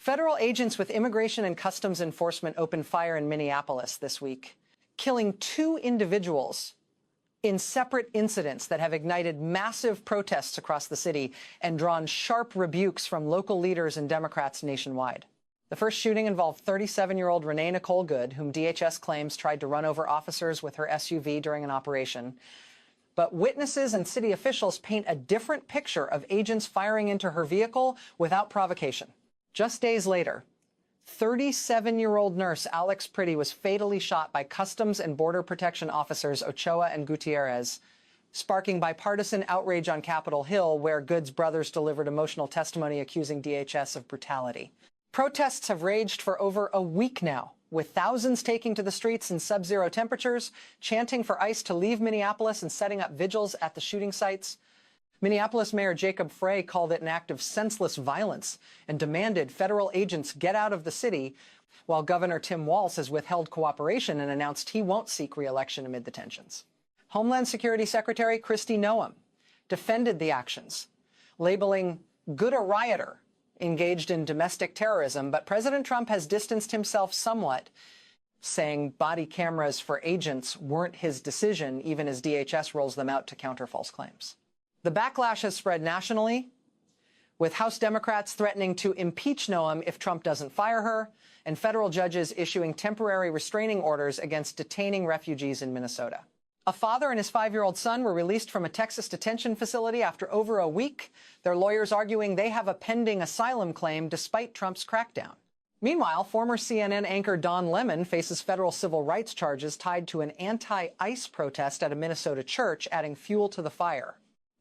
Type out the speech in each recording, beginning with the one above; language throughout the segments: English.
Federal agents with Immigration and Customs Enforcement opened fire in Minneapolis this week, killing 2 individuals in separate incidents that have ignited massive protests across the city and drawn sharp rebukes from local leaders and Democrats nationwide. The first shooting involved 37-year-old Renee Nicole Good, whom DHS claims tried to run over officers with her SUV during an operation. But witnesses and city officials paint a different picture of agents firing into her vehicle without provocation. Just days later, 37-year-old nurse Alex Pretti was fatally shot by Customs and Border Protection officers Ochoa and Gutierrez, sparking bipartisan outrage on Capitol Hill, where Good's brothers delivered emotional testimony accusing DHS of brutality. Protests have raged for over a week now, with thousands taking to the streets in sub-zero temperatures, chanting for ICE to leave Minneapolis and setting up vigils at the shooting sites. Minneapolis Mayor Jacob Frey called it an act of senseless violence and demanded federal agents get out of the city, while Governor Tim Walz has withheld cooperation and announced he won't seek re-election amid the tensions. Homeland Security Secretary Kristi Noem defended the actions, labeling Good a rioter engaged in domestic terrorism, but President Trump has distanced himself somewhat, saying body cameras for agents weren't his decision, even as DHS rolls them out to counter false claims. The backlash has spread nationally, with House Democrats threatening to impeach Noem if Trump doesn't fire her, and federal judges issuing temporary restraining orders against detaining refugees in Minnesota. A father and his 5-year-old son were released from a Texas detention facility after over a week, their lawyers arguing they have a pending asylum claim despite Trump's crackdown. Meanwhile, former CNN anchor Don Lemon faces federal civil rights charges tied to an anti-ICE protest at a Minnesota church, adding fuel to the fire.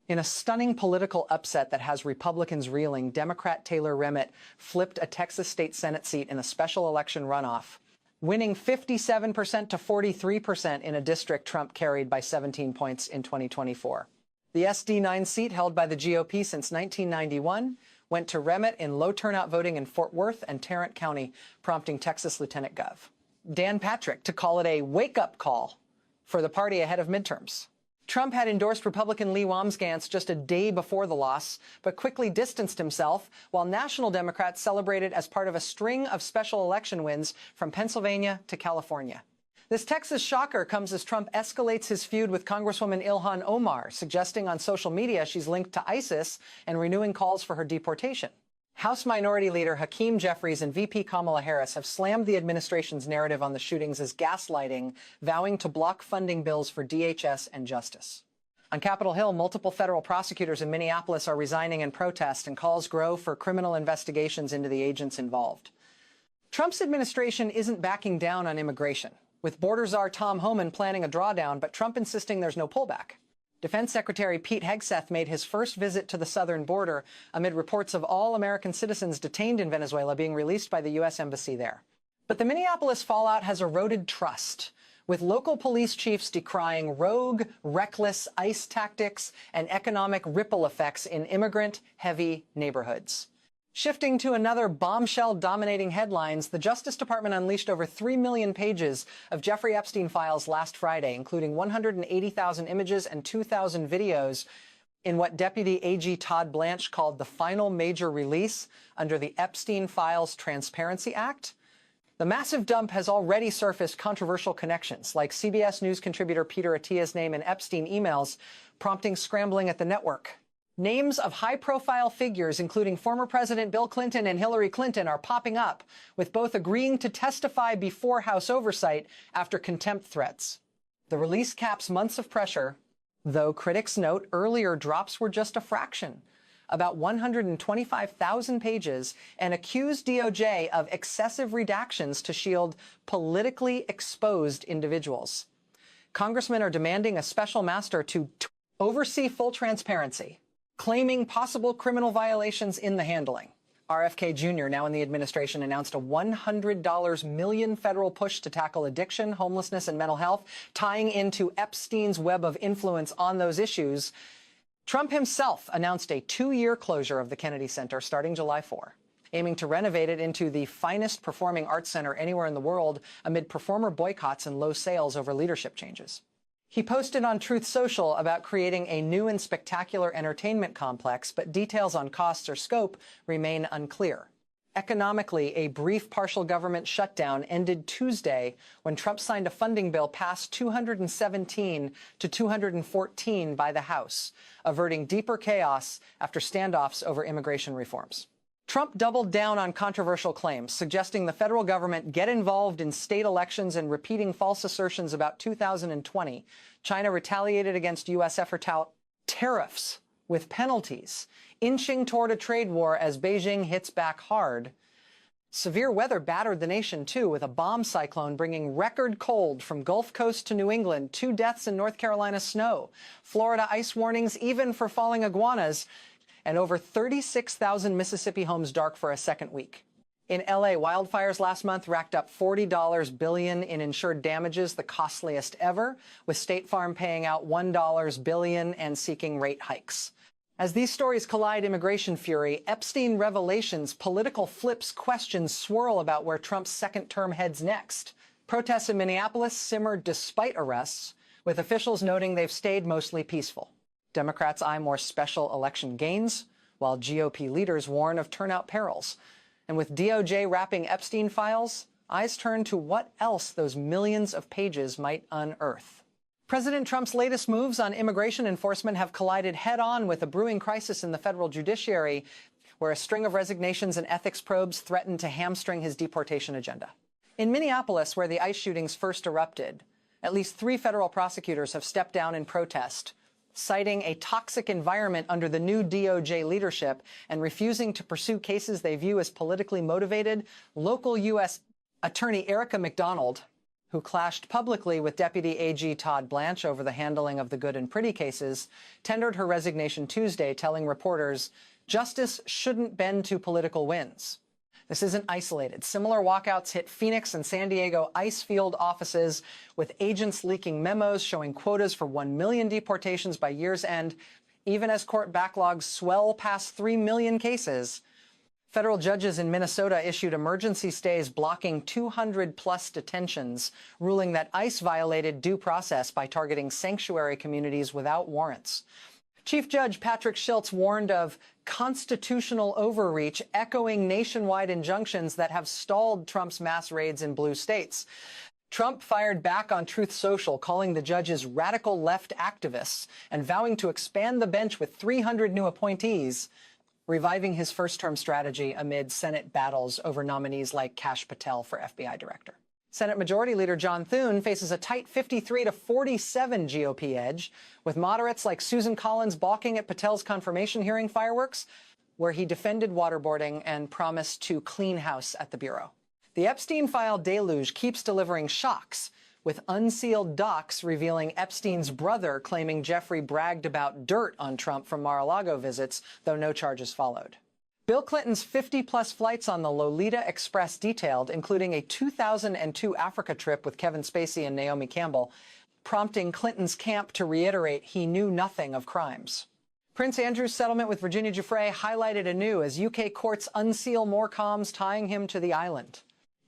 In a stunning political upset that has Republicans reeling, Democrat Taylor Remitt flipped a Texas state Senate seat in a special election runoff, winning 57% to 43% in a district Trump carried by 17 points in 2024. The SD9 seat, held by the GOP since 1991, went to Remitt in low turnout voting in Fort Worth and Tarrant County, prompting Texas Lieutenant Gov. Dan Patrick to call it a wake-up call for the party ahead of midterms. Trump had endorsed Republican Lee Wamsgans just a day before the loss, but quickly distanced himself, while national Democrats celebrated as part of a string of special election wins from Pennsylvania to California. This Texas shocker comes as Trump escalates his feud with Congresswoman Ilhan Omar, suggesting on social media she's linked to ISIS and renewing calls for her deportation. House Minority Leader Hakeem Jeffries and VP Kamala Harris have slammed the administration's narrative on the shootings as gaslighting, vowing to block funding bills for DHS and justice. On Capitol Hill, multiple federal prosecutors in Minneapolis are resigning in protest, and calls grow for criminal investigations into the agents involved. Trump's administration isn't backing down on immigration, with border czar Tom Homan planning a drawdown, but Trump insisting there's no pullback. Defense Secretary Pete Hegseth made his first visit to the southern border amid reports of all American citizens detained in Venezuela being released by the U.S. Embassy there. But the Minneapolis fallout has eroded trust, with local police chiefs decrying rogue, reckless ICE tactics and economic ripple effects in immigrant-heavy neighborhoods. Shifting to another bombshell-dominating headlines, the Justice Department unleashed over 3 million pages of Jeffrey Epstein files last Friday, including 180,000 images and 2,000 videos, in what Deputy AG Todd Blanche called the final major release under the Epstein Files Transparency Act. The massive dump has already surfaced controversial connections, like CBS News contributor Peter Attia's name in Epstein emails, prompting scrambling at the network. Names of high-profile figures, including former President Bill Clinton and Hillary Clinton, are popping up, with both agreeing to testify before House oversight after contempt threats. The release caps months of pressure, though critics note earlier drops were just a fraction, about 125,000 pages, and accused DOJ of excessive redactions to shield politically exposed individuals. Congressmen are demanding a special master to oversee full transparency, claiming possible criminal violations in the handling. RFK Jr., now in the administration, announced a $100 million federal push to tackle addiction, homelessness, and mental health, tying into Epstein's web of influence on those issues. Trump himself announced a 2-year closure of the Kennedy Center starting July 4, aiming to renovate it into the finest performing arts center anywhere in the world amid performer boycotts and low sales over leadership changes. He posted on Truth Social about creating a new and spectacular entertainment complex, but details on costs or scope remain unclear. Economically, a brief partial government shutdown ended Tuesday when Trump signed a funding bill passed 217 to 214 by the House, averting deeper chaos after standoffs over immigration reforms. Trump doubled down on controversial claims, suggesting the federal government get involved in state elections and repeating false assertions about 2020. China retaliated against U.S. effort to tariffs with penalties, inching toward a trade war as Beijing hits back hard. Severe weather battered the nation, too, with a bomb cyclone bringing record cold from Gulf Coast to New England, 2 deaths in North Carolina snow, Florida ice warnings even for falling iguanas, and over 36,000 Mississippi homes dark for a second week. In L.A., wildfires last month racked up $40 billion in insured damages, the costliest ever, with State Farm paying out $1 billion and seeking rate hikes. As these stories collide immigration fury, Epstein revelations, political flips, questions swirl about where Trump's second term heads next. Protests in Minneapolis simmered despite arrests, with officials noting they've stayed mostly peaceful. Democrats eye more special election gains, while GOP leaders warn of turnout perils. And with DOJ wrapping Epstein files, eyes turn to what else those millions of pages might unearth. President Trump's latest moves on immigration enforcement have collided head-on with a brewing crisis in the federal judiciary, where a string of resignations and ethics probes threaten to hamstring his deportation agenda. In Minneapolis, where the ICE shootings first erupted, at least 3 federal prosecutors have stepped down in protest, citing a toxic environment under the new DOJ leadership and refusing to pursue cases they view as politically motivated. Local U.S. Attorney Erica McDonald, who clashed publicly with Deputy AG Todd Blanche over the handling of the Good and Pretti cases, tendered her resignation Tuesday, telling reporters, "Justice shouldn't bend to political wins." This isn't isolated. Similar walkouts hit Phoenix and San Diego ICE field offices, with agents leaking memos showing quotas for 1 million deportations by year's end, even as court backlogs swell past 3 million cases. Federal judges in Minnesota issued emergency stays blocking 200-plus detentions, ruling that ICE violated due process by targeting sanctuary communities without warrants. Chief Judge Patrick Schiltz warned of constitutional overreach, echoing nationwide injunctions that have stalled Trump's mass raids in blue states. Trump fired back on Truth Social, calling the judges radical left activists and vowing to expand the bench with 300 new appointees, reviving his first-term strategy amid Senate battles over nominees like Kash Patel for FBI director. Senate Majority Leader John Thune faces a tight 53-47 GOP edge, with moderates like Susan Collins balking at Patel's confirmation hearing fireworks, where he defended waterboarding and promised to clean house at the Bureau. The Epstein file deluge keeps delivering shocks, with unsealed docs revealing Epstein's brother claiming Jeffrey bragged about dirt on Trump from Mar-a-Lago visits, though no charges followed. Bill Clinton's 50-plus flights on the Lolita Express detailed, including a 2002 Africa trip with Kevin Spacey and Naomi Campbell, prompting Clinton's camp to reiterate he knew nothing of crimes. Prince Andrew's settlement with Virginia Giuffre highlighted anew as UK courts unseal more comms tying him to the island.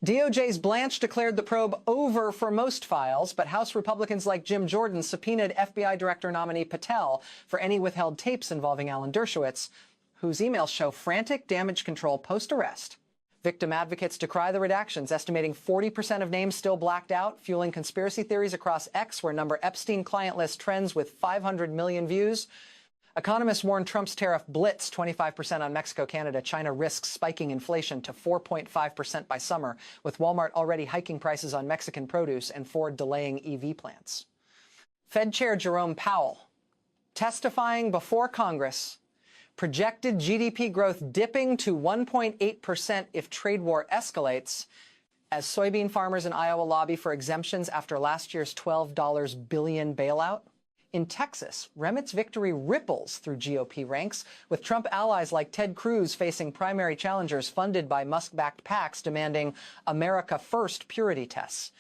DOJ's Blanche declared the probe over for most files, but House Republicans like Jim Jordan subpoenaed FBI Director nominee Patel for any withheld tapes involving Alan Dershowitz, whose emails show frantic damage control post-arrest. Victim advocates decry the redactions, estimating 40% of names still blacked out, fueling conspiracy theories across X, where number Epstein client list trends with 500 million views. Economists warn Trump's tariff blitz, 25% on Mexico, Canada. China risks spiking inflation to 4.5% by summer, with Walmart already hiking prices on Mexican produce and Ford delaying EV plants. Fed Chair Jerome Powell, testifying before Congress, projected GDP growth dipping to 1.8% if trade war escalates, as soybean farmers in Iowa lobby for exemptions after last year's $12 billion bailout. In Texas, Remit's victory ripples through GOP ranks, with Trump allies like Ted Cruz facing primary challengers funded by Musk-backed PACs demanding America First purity tests.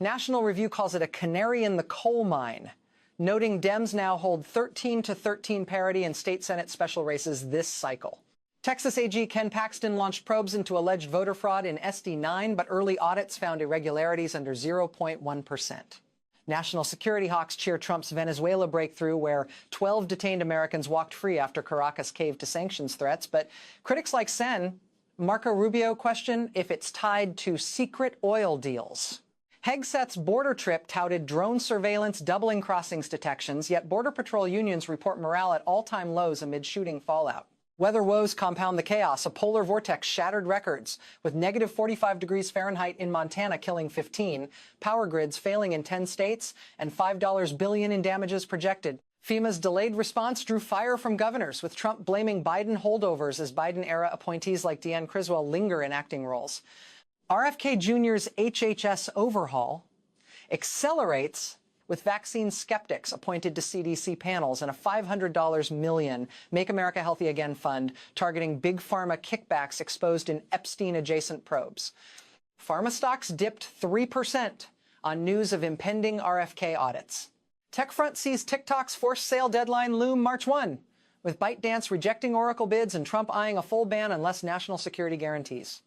National Review calls it a canary in the coal mine, noting Dems now hold 13-13 parity in state Senate special races this cycle. Texas AG Ken Paxton launched probes into alleged voter fraud in SD9, but early audits found irregularities under 0.1%. National security hawks cheer Trump's Venezuela breakthrough, where 12 detained Americans walked free after Caracas caved to sanctions threats. But critics like Sen Marco Rubio question if it's tied to secret oil deals. Hegseth's border trip touted drone surveillance doubling crossings detections, yet Border Patrol unions report morale at all-time lows amid shooting fallout. Weather woes compound the chaos. A polar vortex shattered records, with negative 45 degrees Fahrenheit in Montana killing 15, power grids failing in 10 states, and $5 billion in damages projected. FEMA's delayed response drew fire from governors, with Trump blaming Biden holdovers as Biden-era appointees like Deanne Criswell linger in acting roles. RFK Jr.'s HHS overhaul accelerates with vaccine skeptics appointed to CDC panels and a $500 million Make America Healthy Again fund targeting big pharma kickbacks exposed in Epstein-adjacent probes. Pharma stocks dipped 3% on news of impending RFK audits. TechFront sees TikTok's forced sale deadline loom March 1, with ByteDance rejecting Oracle bids and Trump eyeing a full ban unless national security guarantees.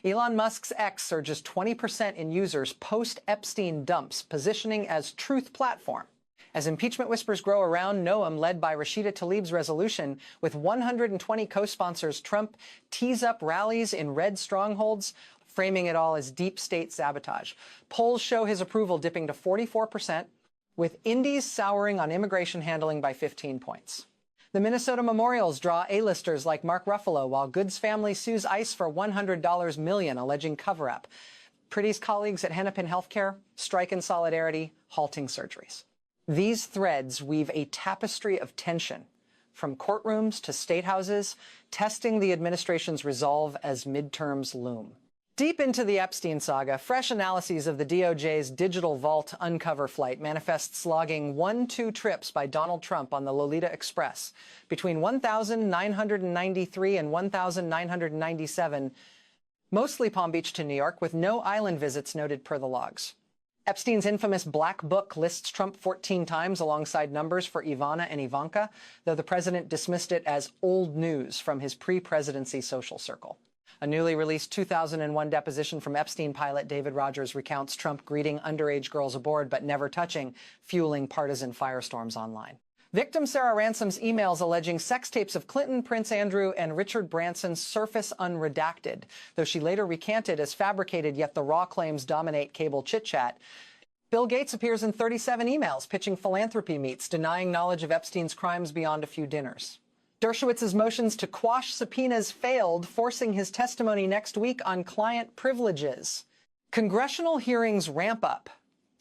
Elon Musk's X surges 20% in users post-Epstein dumps, positioning as truth platform. As impeachment whispers grow around Noam, led by Rashida Tlaib's resolution, with 120 co-sponsors, Trump tees up rallies in red strongholds, framing it all as deep state sabotage. Polls show his approval dipping to 44%, with indies souring on immigration handling by 15 points. The Minnesota memorials draw A-listers like Mark Ruffalo, while Good's family sues ICE for $100 million, alleging cover-up. Pretty's colleagues at Hennepin Healthcare strike in solidarity, halting surgeries. These threads weave a tapestry of tension, from courtrooms to state houses, testing the administration's resolve as midterms loom. Deep into the Epstein saga, fresh analyses of the DOJ's digital vault uncover flight manifests logging 1-2 trips by Donald Trump on the Lolita Express between 1,993 and 1,997, mostly Palm Beach to New York, with no island visits noted per the logs. Epstein's infamous Black Book lists Trump 14 times alongside numbers for Ivana and Ivanka, though the president dismissed it as old news from his pre-presidency social circle. A newly released 2001 deposition from Epstein pilot David Rogers recounts Trump greeting underage girls aboard but never touching, fueling partisan firestorms online. Victim Sarah Ransom's emails alleging sex tapes of Clinton, Prince Andrew, and Richard Branson surface unredacted, though she later recanted as fabricated, yet the raw claims dominate cable chit-chat. Bill Gates appears in 37 emails pitching philanthropy meets, denying knowledge of Epstein's crimes beyond a few dinners. Dershowitz's motions to quash subpoenas failed, forcing his testimony next week on client privileges. Congressional hearings ramp up,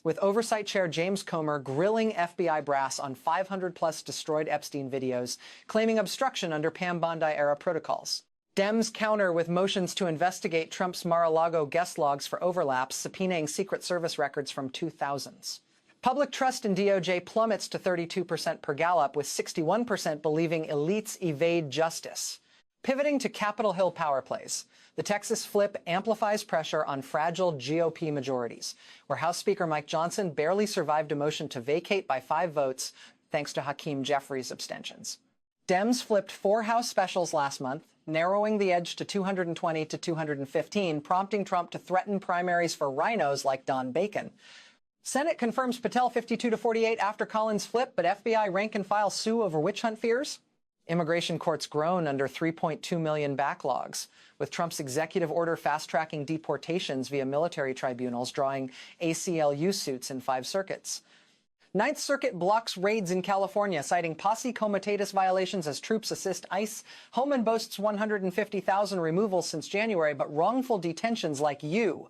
with Oversight Chair James Comer grilling FBI brass on 500-plus destroyed Epstein videos, claiming obstruction under Pam Bondi-era protocols. Dems counter with motions to investigate Trump's Mar-a-Lago guest logs for overlaps, subpoenaing Secret Service records from 2000s. Public trust in DOJ plummets to 32% per Gallup, with 61% believing elites evade justice. Pivoting to Capitol Hill power plays, the Texas flip amplifies pressure on fragile GOP majorities, where House Speaker Mike Johnson barely survived a motion to vacate by 5 votes thanks to Hakeem Jeffries' abstentions. Dems flipped 4 House specials last month, narrowing the edge to 220 to 215, prompting Trump to threaten primaries for rhinos like Don Bacon. Senate confirms Patel 52-48 after Collins' flip, but FBI rank-and-file sue over witch hunt fears. Immigration courts groan under 3.2 million backlogs, with Trump's executive order fast-tracking deportations via military tribunals, drawing ACLU suits in 5 circuits. Ninth Circuit blocks raids in California, citing posse comitatus violations as troops assist ICE. Homan boasts 150,000 removals since January, but wrongful detentions like you.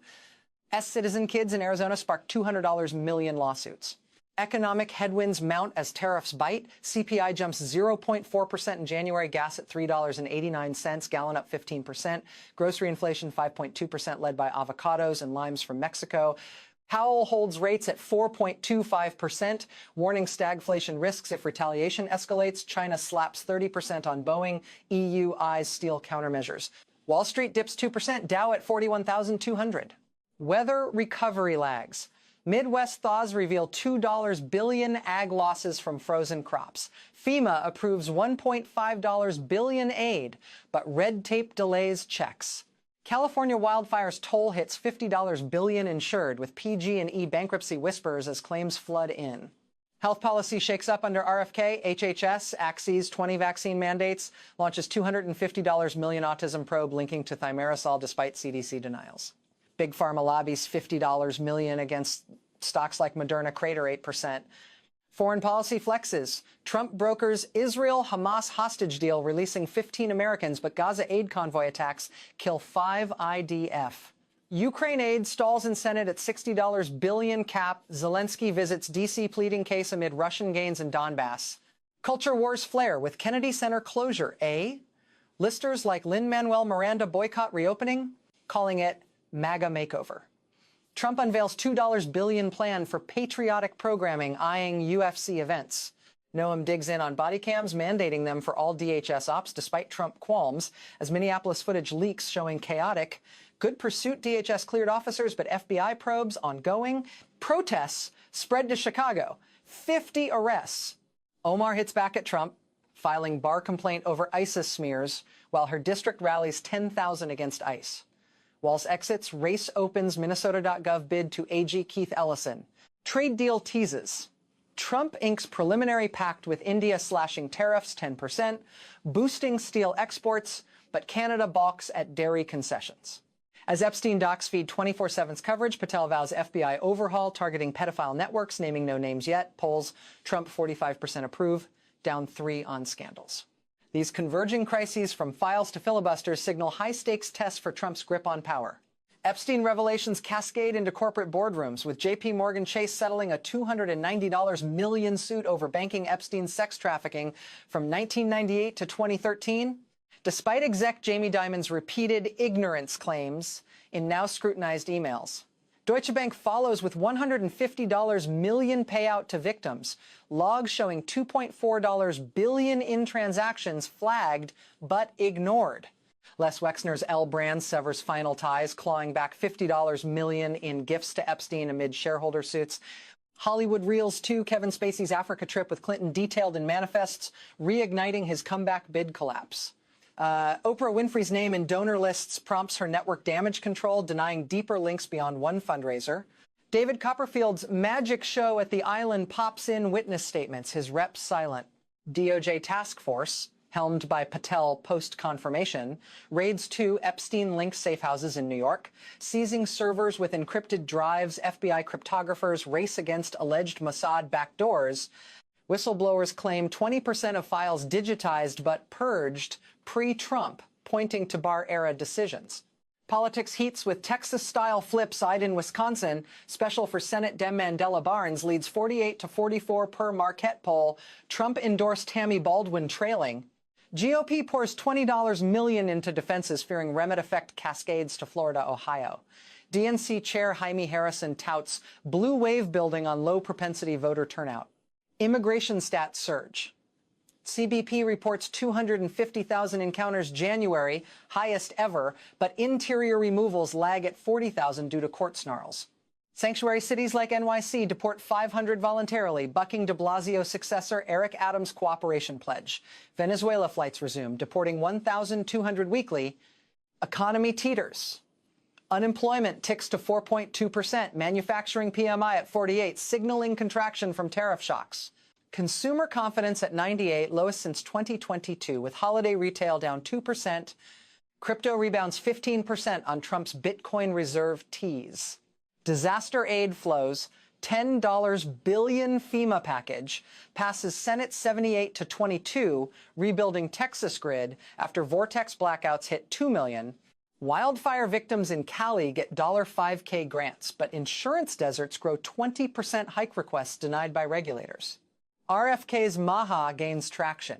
Citizen kids in Arizona sparked $200 million lawsuits. Economic headwinds mount as tariffs bite. CPI jumps 0.4% in January, gas at $3.89, gallon up 15%. Grocery inflation 5.2%, led by avocados and limes from Mexico. Powell holds rates at 4.25%, warning stagflation risks if retaliation escalates. China slaps 30% on Boeing. EU eyes steel countermeasures. Wall Street dips 2%, Dow at 41,200. Weather recovery lags. Midwest thaws reveal $2 billion ag losses from frozen crops. FEMA approves $1.5 billion aid, but red tape delays checks. California wildfires toll hits $50 billion insured, with PG&E bankruptcy whispers as claims flood in. Health policy shakes up under RFK. HHS axes 20 vaccine mandates, launches $250 million autism probe linking to thimerosal despite CDC denials. Big pharma lobbies $50 million against stocks like Moderna crater 8%. Foreign policy flexes. Trump brokers Israel-Hamas hostage deal releasing 15 Americans, but Gaza aid convoy attacks kill 5 IDF. Ukraine aid stalls in Senate at $60 billion cap. Zelensky visits D.C. pleading case amid Russian gains in Donbass. Culture wars flare with Kennedy Center closure. Listers like Lin-Manuel Miranda boycott reopening, calling it MAGA makeover. Trump unveils $2 billion plan for patriotic programming eyeing UFC events. Noam digs in on body cams, mandating them for all DHS ops despite Trump qualms, as Minneapolis footage leaks showing chaotic. Good pursuit DHS cleared officers, but FBI probes ongoing. Protests spread to Chicago. 50 arrests. Omar hits back at Trump, filing bar complaint over ISIS smears, while her district rallies 10,000 against ICE. Walz exits, race opens, Minnesota.gov bid to AG Keith Ellison. Trade deal teases. Trump inks preliminary pact with India slashing tariffs 10%, boosting steel exports, but Canada balks at dairy concessions. As Epstein docs feed 24/7's coverage, Patel vows FBI overhaul targeting pedophile networks, naming no names yet. Polls, Trump 45% approve, down 3 on scandals. These converging crises from files to filibusters signal high-stakes tests for Trump's grip on power. Epstein revelations cascade into corporate boardrooms, with J.P. Morgan Chase settling a $290 million suit over banking Epstein's sex trafficking from 1998 to 2013. Despite exec Jamie Dimon's repeated ignorance claims in now scrutinized emails. Deutsche Bank follows with $150 million payout to victims. Logs showing $2.4 billion in transactions flagged but ignored. Les Wexner's L Brand severs final ties, clawing back $50 million in gifts to Epstein amid shareholder suits. Hollywood Reels 2, Kevin Spacey's Africa trip with Clinton detailed in manifests, reigniting his comeback bid collapse. Oprah Winfrey's name in donor lists prompts her network damage control, denying deeper links beyond one fundraiser. David Copperfield's magic show at the island pops in witness statements, his reps silent. DOJ task force, helmed by Patel post-confirmation, raids 2 Epstein-linked safe houses in New York, seizing servers with encrypted drives, FBI cryptographers race against alleged Mossad backdoors. Whistleblowers claim 20% of files digitized but purged pre-Trump, pointing to Barr-era decisions. Politics heats with Texas-style flip side in Wisconsin. Special for Senate Dem Mandela Barnes leads 48-44 per Marquette poll. Trump-endorsed Tammy Baldwin trailing. GOP pours $20 million into defenses, fearing remit effect cascades to Florida, Ohio. DNC Chair Jaime Harrison touts blue wave building on low propensity voter turnout. Immigration stats surge. CBP reports 250,000 encounters January, highest ever, but interior removals lag at 40,000 due to court snarls. Sanctuary cities like NYC deport 500 voluntarily, bucking de Blasio's successor Eric Adams' cooperation pledge. Venezuela flights resume, deporting 1,200 weekly. Economy teeters. Unemployment ticks to 4.2%, manufacturing PMI at 48, signaling contraction from tariff shocks. Consumer confidence at 98, lowest since 2022, with holiday retail down 2%. Crypto rebounds 15% on Trump's Bitcoin reserve tease. Disaster aid flows, $10 billion FEMA package, passes Senate 78-22, rebuilding Texas grid after vortex blackouts hit 2 million. Wildfire victims in Cali get $5K grants, but insurance deserts grow 20% hike requests denied by regulators. RFK's MAHA gains traction.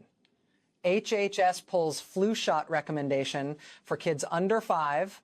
HHS pulls flu shot recommendation for kids under 5,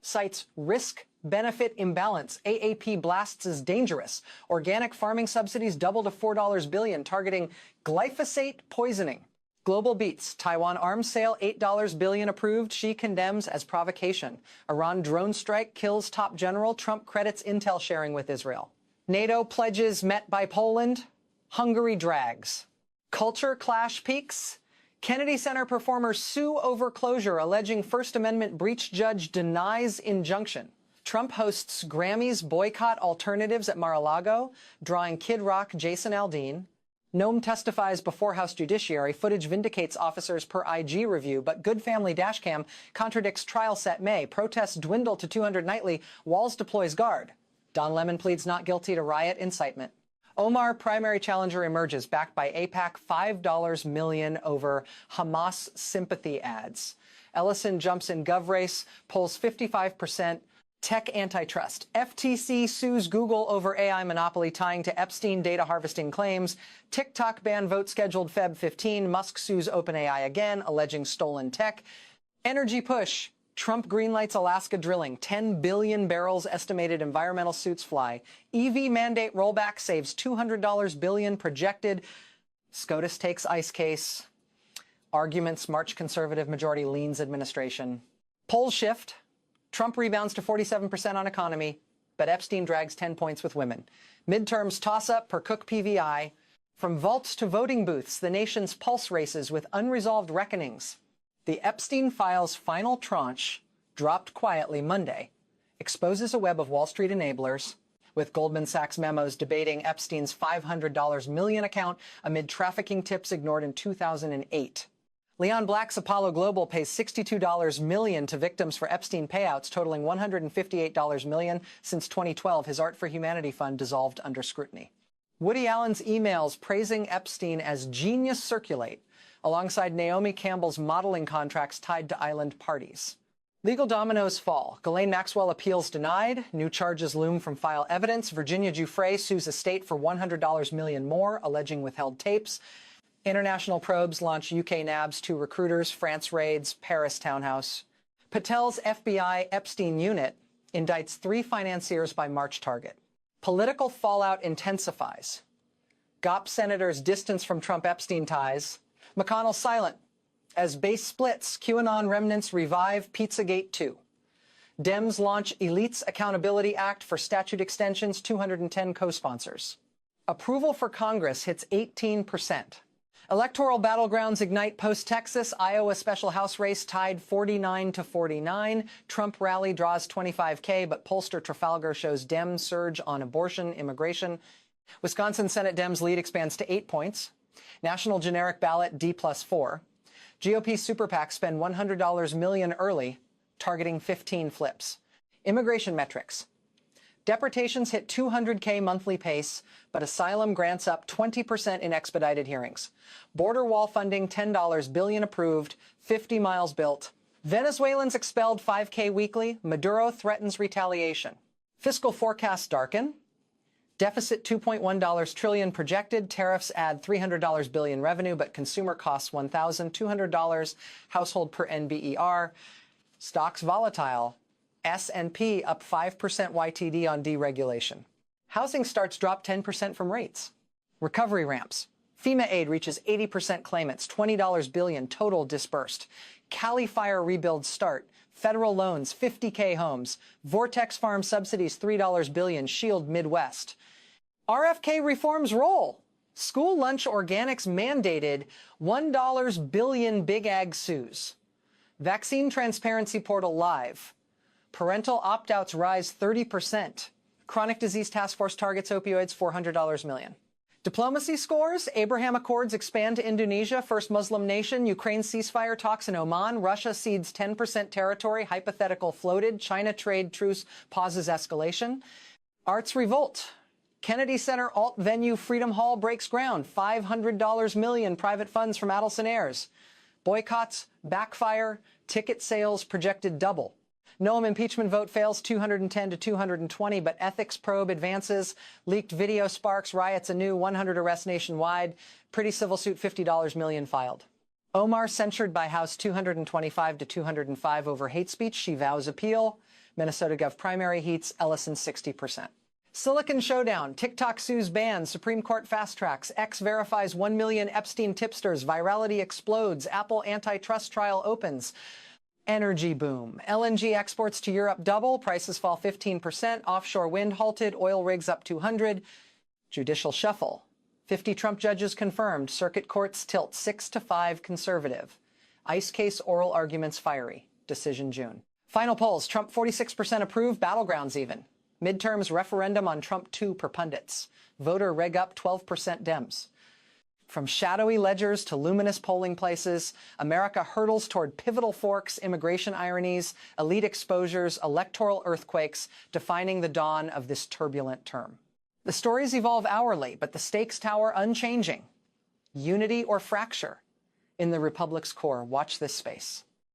cites risk-benefit imbalance. AAP blasts as dangerous. Organic farming subsidies double to $4 billion, targeting glyphosate poisoning. Global beats. Taiwan arms sale, $8 billion approved. She condemns as provocation. Iran drone strike kills top general. Trump credits intel sharing with Israel. NATO pledges met by Poland. Hungary drags. Culture clash peaks. Kennedy Center performers sue over closure, alleging First Amendment breach judge denies injunction. Trump hosts Grammys boycott alternatives at Mar-a-Lago, drawing Kid Rock Jason Aldean. Noam testifies before House Judiciary. Footage vindicates officers per IG review, but Good Family dashcam contradicts trial set May. Protests dwindle to 200 nightly. Walz deploys guard. Don Lemon pleads not guilty to riot incitement. Omar primary challenger emerges, backed by AIPAC, $5 million over Hamas sympathy ads. Ellison jumps in gov race, polls 55%. Tech antitrust. FTC sues Google over AI monopoly tying to Epstein data harvesting claims. TikTok ban vote scheduled Feb 15. Musk sues OpenAI again, alleging stolen tech. Energy push. Trump greenlights Alaska drilling. 10 billion barrels estimated environmental suits fly. EV mandate rollback saves $200 billion projected. SCOTUS takes ICE case. Arguments march conservative majority leans administration. Polls shift. Trump rebounds to 47% on economy, but Epstein drags 10 points with women. Midterms toss-up per Cook PVI. From vaults to voting booths, the nation's pulse races with unresolved reckonings. The Epstein files' final tranche, dropped quietly Monday, exposes a web of Wall Street enablers, with Goldman Sachs memos debating Epstein's $500 million account amid trafficking tips ignored in 2008. Leon Black's Apollo Global pays $62 million to victims for Epstein payouts, totaling $158 million since 2012. His Art for Humanity fund dissolved under scrutiny. Woody Allen's emails praising Epstein as genius circulate, alongside Naomi Campbell's modeling contracts tied to island parties. Legal dominoes fall. Ghislaine Maxwell appeals denied. New charges loom from file evidence. Virginia Giuffre sues estate for $100 million more, alleging withheld tapes. International probes launch UK nabs to recruiters, France raids, Paris townhouse. Patel's FBI Epstein unit indicts 3 financiers by March target. Political fallout intensifies. GOP senators distance from Trump-Epstein ties. McConnell silent as base splits. QAnon remnants revive Pizzagate 2. Dems launch Elites Accountability Act for statute extensions, 210 co-sponsors. Approval for Congress hits 18%. Electoral battlegrounds ignite post-Texas. Iowa special House race tied 49-49. Trump rally draws 25K, but pollster Trafalgar shows Dems surge on abortion, immigration. Wisconsin Senate Dems lead expands to 8 points. National generic ballot D+4. GOP super PAC spend $100 million early, targeting 15 flips. Immigration metrics. Deportations hit 200K monthly pace, but asylum grants up 20% in expedited hearings. Border wall funding $10 billion approved, 50 miles built. Venezuelans expelled 5K weekly. Maduro threatens retaliation. Fiscal forecasts darken. Deficit $2.1 trillion projected. Tariffs add $300 billion revenue, but consumer costs $1,200 household per NBER. Stocks volatile. S&P up 5% YTD on deregulation. Housing starts drop 10% from rates. Recovery ramps. FEMA aid reaches 80% claimants, $20 billion total disbursed. Cali fire rebuilds start. Federal loans, 50K homes. Vortex farm subsidies, $3 billion, shield Midwest. RFK reforms roll. School lunch organics mandated, $1 billion big ag sues. Vaccine transparency portal live. Parental opt-outs rise 30%. Chronic disease task force targets opioids, $400 million. Diplomacy scores. Abraham Accords expand to Indonesia, first Muslim nation. Ukraine ceasefire talks in Oman. Russia cedes 10% territory. Hypothetical floated. China trade truce pauses escalation. Arts revolt. Kennedy Center alt venue Freedom Hall breaks ground. $500 million private funds from Adelson heirs. Boycotts backfire. Ticket sales projected double. Noam impeachment vote fails 210 to 220, but ethics probe advances. Leaked video sparks riots anew, 100 arrests nationwide. Pretty civil suit $50 million filed. Omar censured by House 225 to 205 over hate speech. She vows appeal. Minnesota Gov primary heats. Ellison 60%. Silicon showdown. TikTok sues ban. Supreme Court fast tracks. X verifies 1 million Epstein tipsters. Virality explodes. Apple antitrust trial opens. Energy boom. LNG exports to Europe double. Prices fall 15%. Offshore wind halted. Oil rigs up 200. Judicial shuffle. 50 Trump judges confirmed. Circuit courts tilt 6-5 conservative. ICE case oral arguments fiery. Decision June. Final polls, Trump 46% approve, battlegrounds even. Midterms referendum on Trump 2 per pundits. Voter reg up 12% Dems. From shadowy ledgers to luminous polling places, America hurtles toward pivotal forks, immigration ironies, elite exposures, electoral earthquakes, defining the dawn of this turbulent term. The stories evolve hourly, but the stakes tower unchanging. Unity or fracture in the Republic's core. Watch this space.